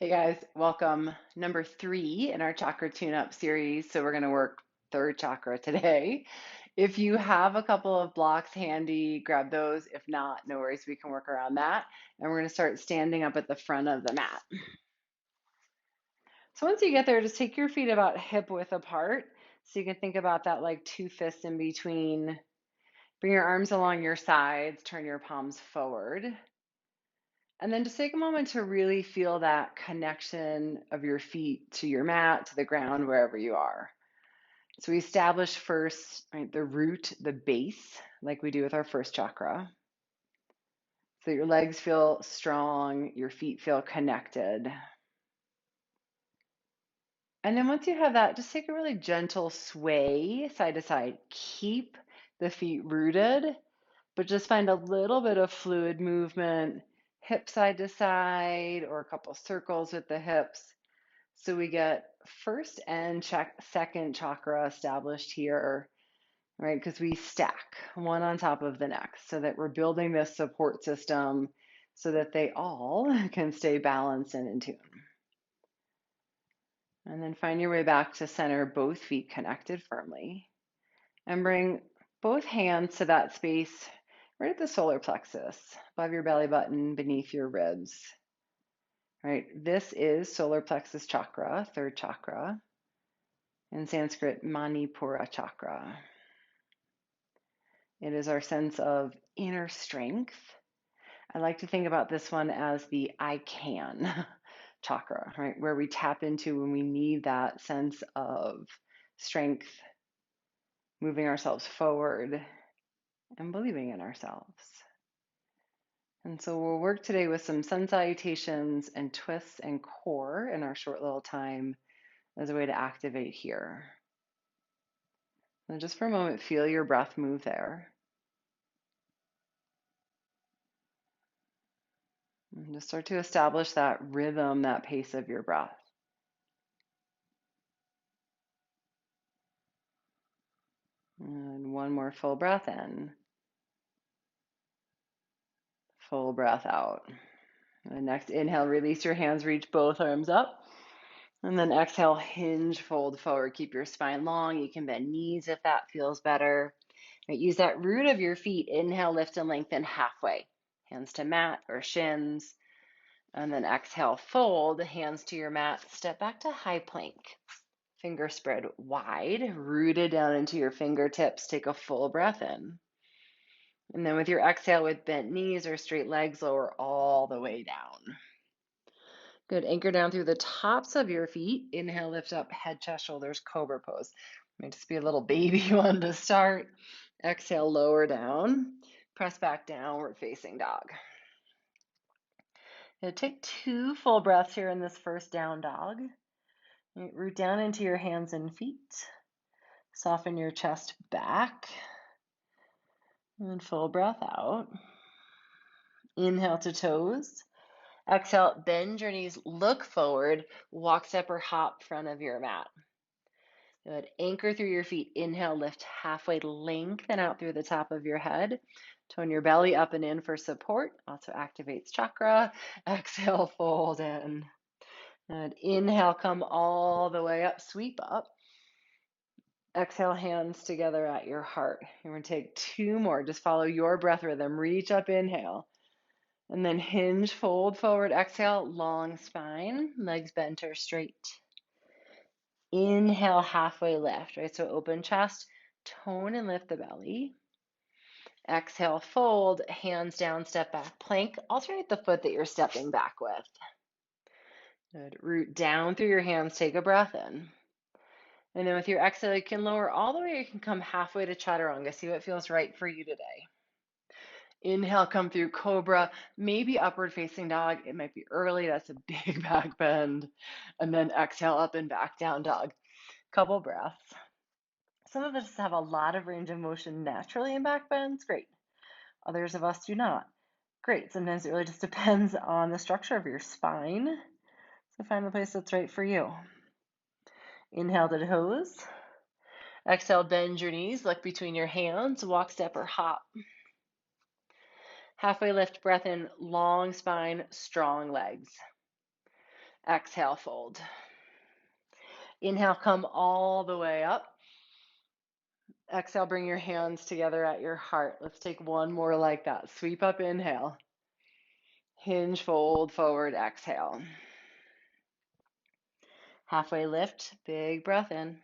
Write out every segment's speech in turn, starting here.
Hey guys, welcome. Number 3 in our chakra tune-up series. So we're going to work third chakra today. If you have a couple of blocks handy, grab those. If not, no worries, we can work around that. And we're going to start standing up at the front of the mat. So once you get there, just take your feet about hip width apart. So you can think about that like two fists in between. Bring your arms along your sides, turn your palms forward. And then just take a moment to really feel that connection of your feet to your mat, to the ground, wherever you are. So we establish first, right, the root, the base, like we do with our first chakra. So your legs feel strong, your feet feel connected. And then once you have that, just take a really gentle sway side to side. Keep the feet rooted, but just find a little bit of fluid movement, hip side to side, or a couple circles with the hips. So we get first and second chakra established here, right? Because we stack one on top of the next so that we're building this support system so that they all can stay balanced and in tune. And then find your way back to center, both feet connected firmly. And bring both hands to that space right at the solar plexus, above your belly button, beneath your ribs. Right? This is solar plexus chakra, third chakra. In Sanskrit, Manipura chakra. It is our sense of inner strength. I like to think about this one as the I can chakra, right? Where we tap into when we need that sense of strength, moving ourselves forward, and believing in ourselves. And so we'll work today with some sun salutations and twists and core in our short little time as a way to activate here. And just for a moment, feel your breath move there. And just start to establish that rhythm, that pace of your breath. And one more full breath in, full breath out. And next inhale, release your hands, reach both arms up. And then exhale, hinge, fold forward. Keep your spine long. You can bend knees if that feels better. Right, use that root of your feet. Inhale, lift and lengthen halfway. Hands to mat or shins. And then exhale, fold, hands to your mat. Step back to high plank. Finger spread wide, rooted down into your fingertips. Take a full breath in. And then with your exhale, with bent knees or straight legs, lower all the way down. Good. Anchor down through the tops of your feet. Inhale, lift up, head, chest, shoulders, cobra pose. Might just be a little baby one to start. Exhale, lower down. Press back, downward facing dog. Now take 2 full breaths here in this first down dog. Root down into your hands and feet. Soften your chest back. And full breath out. Inhale to toes. Exhale, bend your knees, look forward, walk, step, or hop front of your mat. Good. Anchor through your feet. Inhale, lift halfway, lengthen out through the top of your head. Tone your belly up and in for support. Also activates chakra. Exhale, fold in. And inhale, come all the way up, sweep up. Exhale, hands together at your heart. You're going to take 2 more. Just follow your breath rhythm. Reach up, inhale. And then hinge, fold forward. Exhale, long spine, legs bent or straight. Inhale, halfway lift, right? So open chest, tone and lift the belly. Exhale, fold, hands down, step back, plank. Alternate the foot that you're stepping back with. Good. Root down through your hands, take a breath in. And then with your exhale, you can lower all the way. You can come halfway to chaturanga. See what feels right for you today. Inhale, come through cobra, maybe upward facing dog. It might be early. That's a big back bend. And then exhale, up and back, down dog. Couple breaths. Some of us have a lot of range of motion naturally in back bends. Great. Others of us do not. Great. Sometimes it really just depends on the structure of your spine. So find the place that's right for you. Inhale to toes. Exhale, bend your knees, look between your hands, walk, step, or hop. Halfway lift, breath in, long spine, strong legs. Exhale, fold. Inhale, come all the way up. Exhale, bring your hands together at your heart. Let's take one more like that. Sweep up, inhale. Hinge, fold, forward, exhale. Halfway lift, big breath in.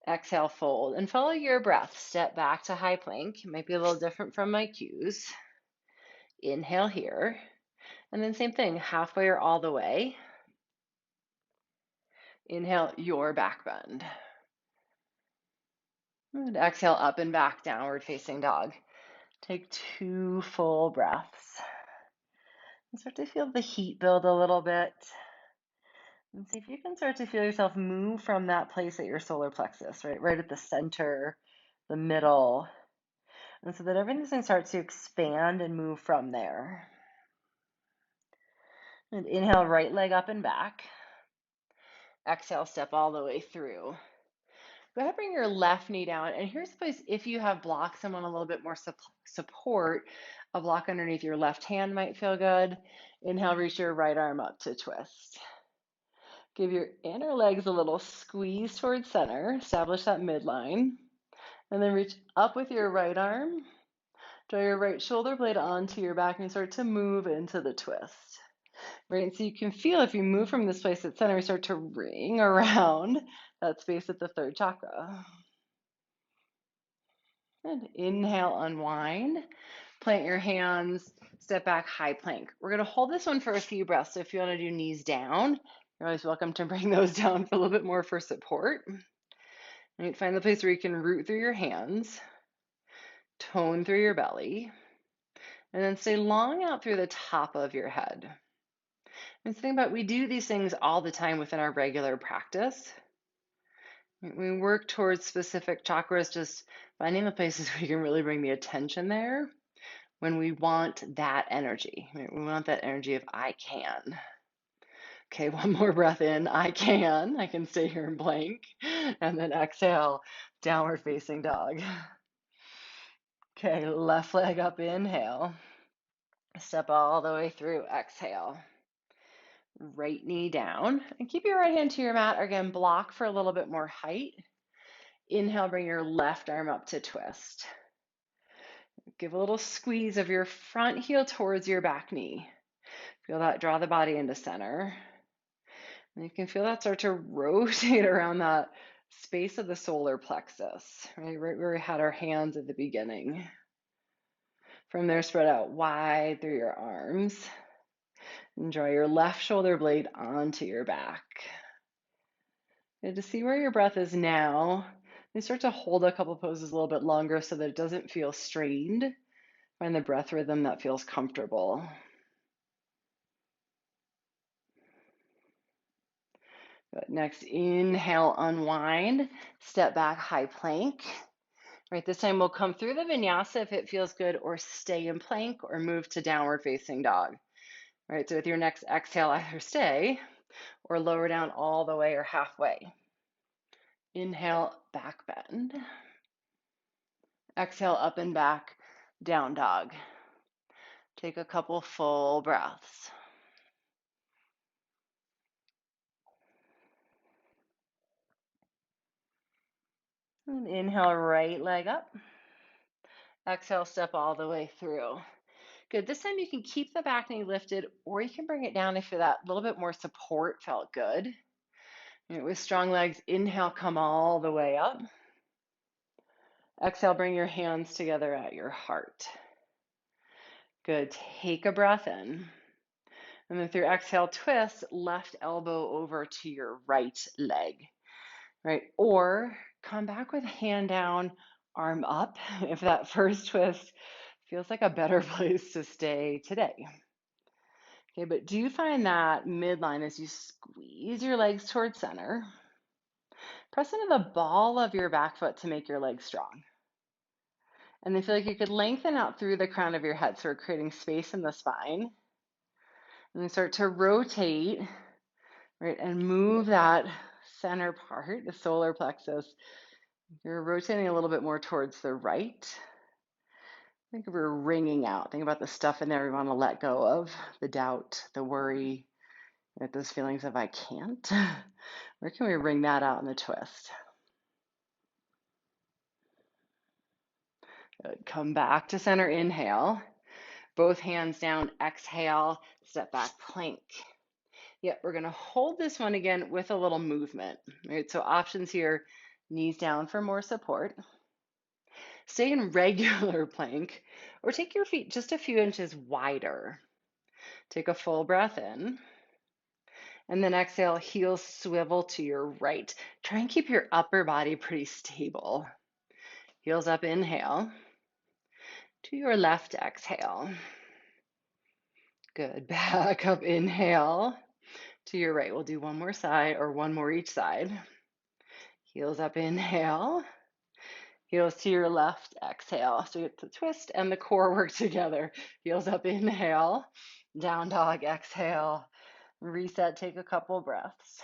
Exhale, fold, and follow your breath. Step back to high plank. It might be a little different from my cues. Inhale here, and then same thing, halfway or all the way. Inhale, your back bend. And exhale, up and back, downward facing dog. Take 2 full breaths. And start to feel the heat build a little bit. And see if you can start to feel yourself move from that place at your solar plexus, right at the center, the middle. And so that everything's going to start to expand and move from there. And inhale, right leg up and back. Exhale, step all the way through. Go ahead, bring your left knee down. And here's the place, if you have blocks and want a little bit more support, a block underneath your left hand might feel good. Inhale, reach your right arm up to twist. Give your inner legs a little squeeze towards center. Establish that midline. And then reach up with your right arm. Draw your right shoulder blade onto your back and start to move into the twist. Right, and so you can feel if you move from this place at center, you start to ring around that space at the third chakra. And inhale, unwind. Plant your hands, step back, high plank. We're going to hold this one for a few breaths. So if you want to do knees down, you're always welcome to bring those down for a little bit more for support. And find the place where you can root through your hands, tone through your belly, and then stay long out through the top of your head. And think about, we do these things all the time within our regular practice. We work towards specific chakras, just finding the places where you can really bring the attention there when we want that energy. Right? We want that energy of I can. Okay, one more breath in. I can stay here in blank. And then exhale, downward facing dog. Okay, left leg up, inhale. Step all the way through, exhale. Right knee down. And keep your right hand to your mat. Again, block for a little bit more height. Inhale, bring your left arm up to twist. Give a little squeeze of your front heel towards your back knee. Feel that, draw the body into center. And you can feel that start to rotate around that space of the solar plexus, right where we had our hands at the beginning. From there, spread out wide through your arms. And draw your left shoulder blade onto your back. And to see where your breath is now, and start to hold a couple poses a little bit longer so that it doesn't feel strained. Find the breath rhythm that feels comfortable. Good. Next, inhale, unwind, step back, high plank. Right, this time we'll come through the vinyasa if it feels good, or stay in plank, or move to downward facing dog. Right, so with your next exhale, either stay or lower down all the way or halfway. Inhale, back bend. Exhale, up and back, down dog. Take a couple full breaths. And inhale, right leg up. Exhale, step all the way through. Good. This time you can keep the back knee lifted, or you can bring it down if that little bit more support felt good. With strong legs, inhale, come all the way up. Exhale, bring your hands together at your heart. Good. Take a breath in. And then through exhale, twist left elbow over to your right leg. Right? Or come back with hand down, arm up, if that first twist feels like a better place to stay today. Okay, but do find that midline as you squeeze your legs towards center. Press into the ball of your back foot to make your legs strong. And then feel like you could lengthen out through the crown of your head, so we're creating space in the spine. And then start to rotate, right, and move that center part, the solar plexus. You're rotating a little bit more towards the right. Think of her wringing out. Think about the stuff in there we want to let go of, the doubt, the worry. Get those feelings of I can't. Where can we bring that out in the twist? Good. Come back to center, inhale. Both hands down, exhale, step back, plank. Yep, we're gonna hold this one again with a little movement. Right, so options here, knees down for more support. Stay in regular plank or take your feet just a few inches wider. Take a full breath in. And then exhale, heels swivel to your right. Try and keep your upper body pretty stable. Heels up, inhale. To your left, exhale. Good. Back up, inhale. To your right. We'll do one more side or one more each side. Heels up, inhale. Heels to your left, exhale. So you get the twist and the core work together. Heels up, inhale. Down dog, exhale. Reset, take a couple breaths.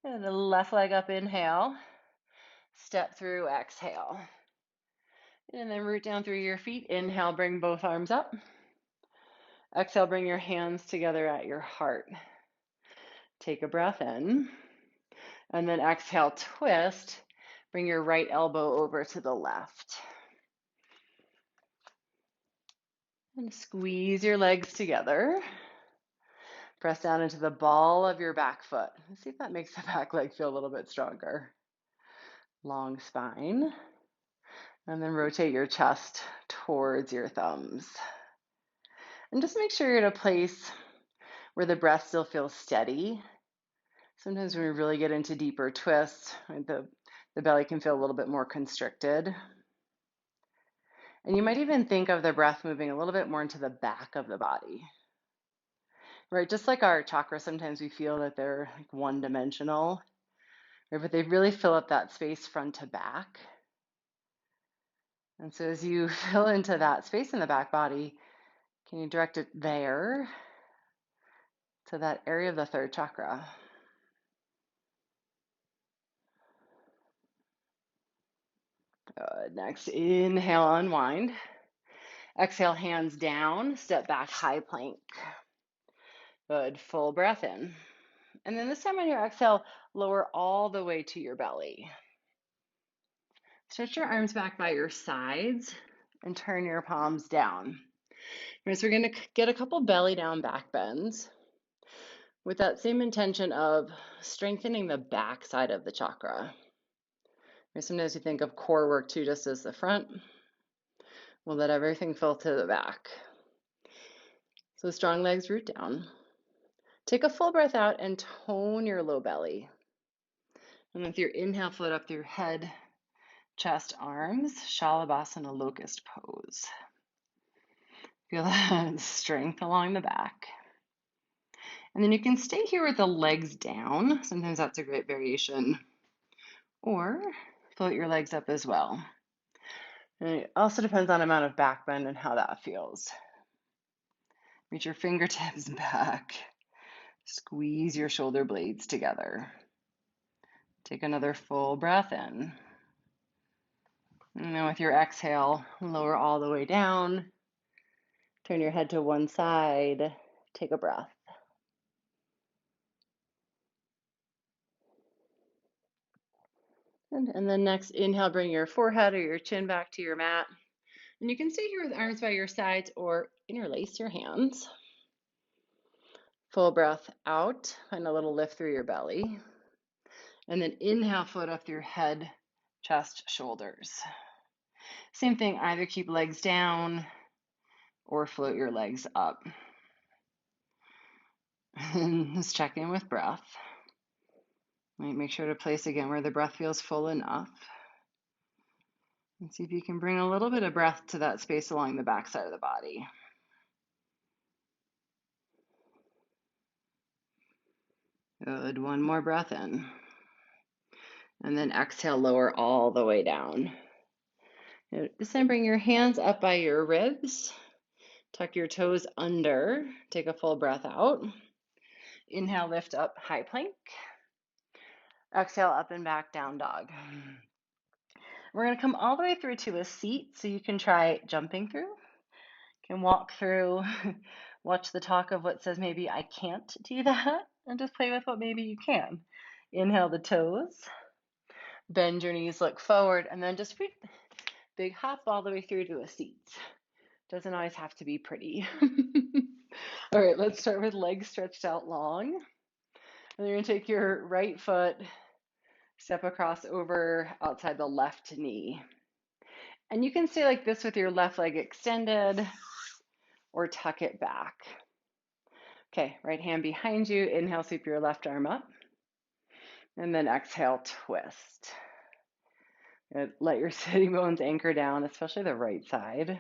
And the left leg up, inhale. Step through, exhale. And then root down through your feet. Inhale, bring both arms up. Exhale, bring your hands together at your heart. Take a breath in. And then exhale, twist. Bring your right elbow over to the left. And squeeze your legs together. Press down into the ball of your back foot. Let's see if that makes the back leg feel a little bit stronger. Long spine. And then rotate your chest towards your thumbs. And just make sure you're in a place where the breath still feels steady. Sometimes when we really get into deeper twists, right, the belly can feel a little bit more constricted. And you might even think of the breath moving a little bit more into the back of the body. Right, just like our chakras, sometimes we feel that they're like one-dimensional, right, but they really fill up that space front to back. And so as you fill into that space in the back body, can you direct it there to that area of the third chakra? Good. Next, inhale, unwind. Exhale, hands down, step back, high plank. Good, full breath in. And then this time on your exhale, lower all the way to your belly. Stretch your arms back by your sides and turn your palms down. Right, so we're going to get a couple belly down back bends with that same intention of strengthening the back side of the chakra. Right, sometimes you think of core work too, just as the front. We'll let everything fill to the back. So strong legs root down. Take a full breath out and tone your low belly. And with your inhale, float up through your head, chest, arms, Shalabhasana locust pose. Feel that strength along the back. And then you can stay here with the legs down. Sometimes that's a great variation. Or float your legs up as well. And it also depends on amount of back bend and how that feels. Reach your fingertips back. Squeeze your shoulder blades together. Take another full breath in. And then with your exhale, lower all the way down. Turn your head to one side. Take a breath. And then next, inhale, bring your forehead or your chin back to your mat. And you can stay here with arms by your sides or interlace your hands. Full breath out. Find a little lift through your belly. And then inhale, float up through your head, chest, shoulders. Same thing, either keep legs down or float your legs up. And just check in with breath. Make sure to place again where the breath feels full enough. And see if you can bring a little bit of breath to that space along the back side of the body. Good, one more breath in. And then exhale, lower all the way down. This time bring your hands up by your ribs. Tuck your toes under. Take a full breath out. Inhale, lift up, high plank. Exhale, up and back, down dog. We're going to come all the way through to a seat, so you can try jumping through, Can walk through, watch the talk of what says maybe I can't do that, and just play with what maybe you can. Inhale the toes, bend your knees, look forward, and then just big hop all the way through to a seat. Doesn't always have to be pretty. All right, let's start with legs stretched out long. And you're gonna take your right foot, step across over outside the left knee. And you can stay like this with your left leg extended or tuck it back. Okay, right hand behind you. Inhale, sweep your left arm up. And then exhale, twist. Good. Let your sitting bones anchor down, especially the right side.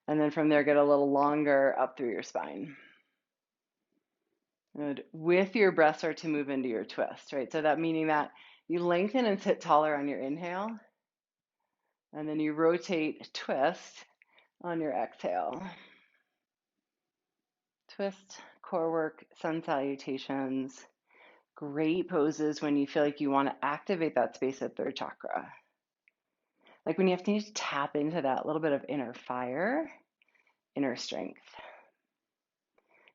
And then from there, get a little longer up through your spine. Good. With your breath, start to move into your twist, right? So that meaning that you lengthen and sit taller on your inhale. And then you rotate, twist on your exhale. Twist, core work, sun salutations. Great poses when you feel like you want to activate that space at third chakra. Like when you have to tap into that little bit of inner fire, inner strength.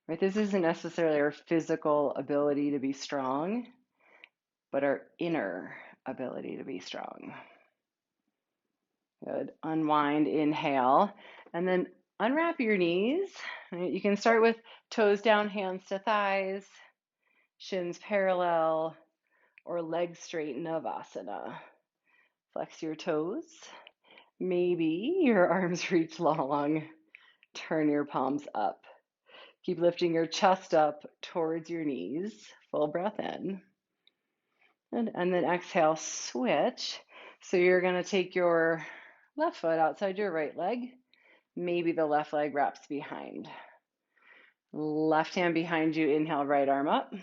Right? This isn't necessarily our physical ability to be strong, but our inner ability to be strong. Good. Unwind, inhale, and then unwrap your knees. You can start with toes down, hands to thighs, shins parallel, or legs straight, Navasana. Flex your toes. Maybe your arms reach long. Turn your palms up. Keep lifting your chest up towards your knees. Full breath in. And then exhale, switch. So you're going to take your left foot outside your right leg. Maybe the left leg wraps behind. Left hand behind you, inhale, right arm up.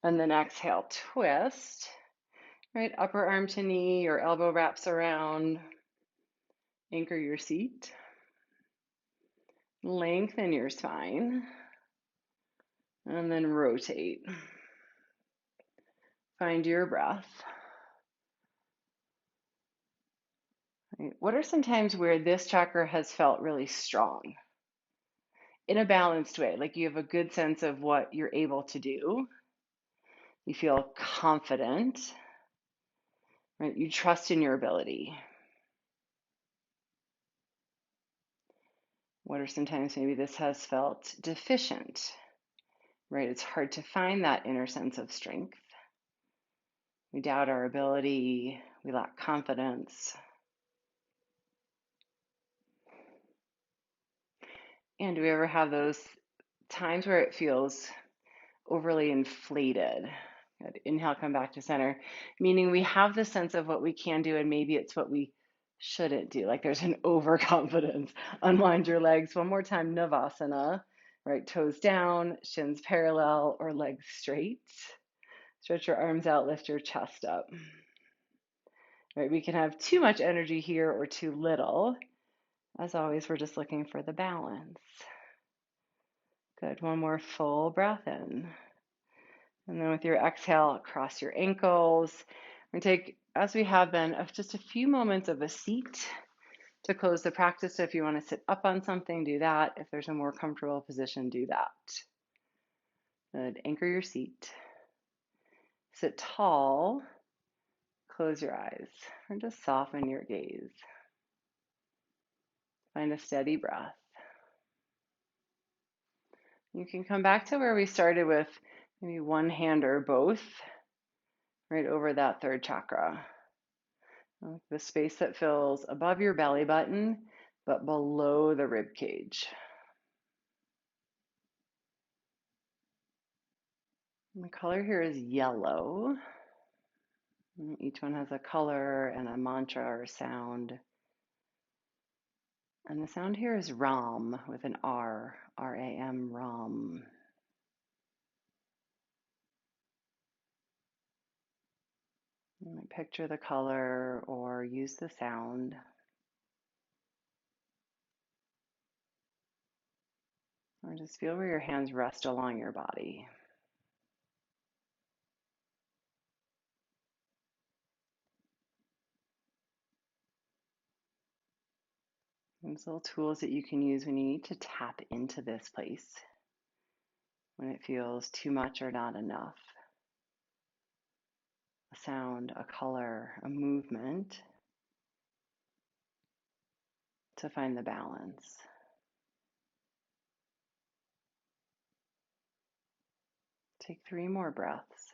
And then exhale, twist. Right, upper arm to knee or elbow wraps around. Anchor your seat. Lengthen your spine. And then rotate. Find your breath. Right. What are some times where this chakra has felt really strong? In a balanced way, like you have a good sense of what you're able to do. You feel confident, right? You trust in your ability. What are sometimes maybe this has felt deficient, right? It's hard to find that inner sense of strength. We doubt our ability, we lack confidence. And do we ever have those times where it feels overly inflated? Good. Inhale, come back to center, meaning we have the sense of what we can do and maybe it's what we shouldn't do. Like there's an overconfidence. Unwind your legs. One more time, Navasana. Right toes down, shins parallel or legs straight. Stretch your arms out, lift your chest up. Right, we can have too much energy here or too little. As always, we're just looking for the balance. Good. One more full breath in. And then with your exhale, cross your ankles. We're going to take, as we have been, just a few moments of a seat to close the practice. So if you want to sit up on something, do that. If there's a more comfortable position, do that. Good. Anchor your seat. Sit tall. Close your eyes and just soften your gaze. Find a steady breath. You can come back to where we started with maybe one hand or both right over that third chakra. The space that fills above your belly button, but below the rib cage. And the color here is yellow. Each one has a color and a mantra or a sound. And the sound here is Ram with an R, R-A-M, Ram. You might picture the color or use the sound. Or just feel where your hands rest along your body. There's little tools that you can use when you need to tap into this place, when it feels too much or not enough. A sound, a color, a movement to find the balance. Take 3 more breaths.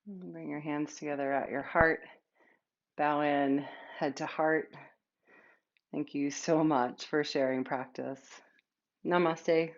Bring your hands together at your heart. Bow in, head to heart. Thank you so much for sharing practice. Namaste.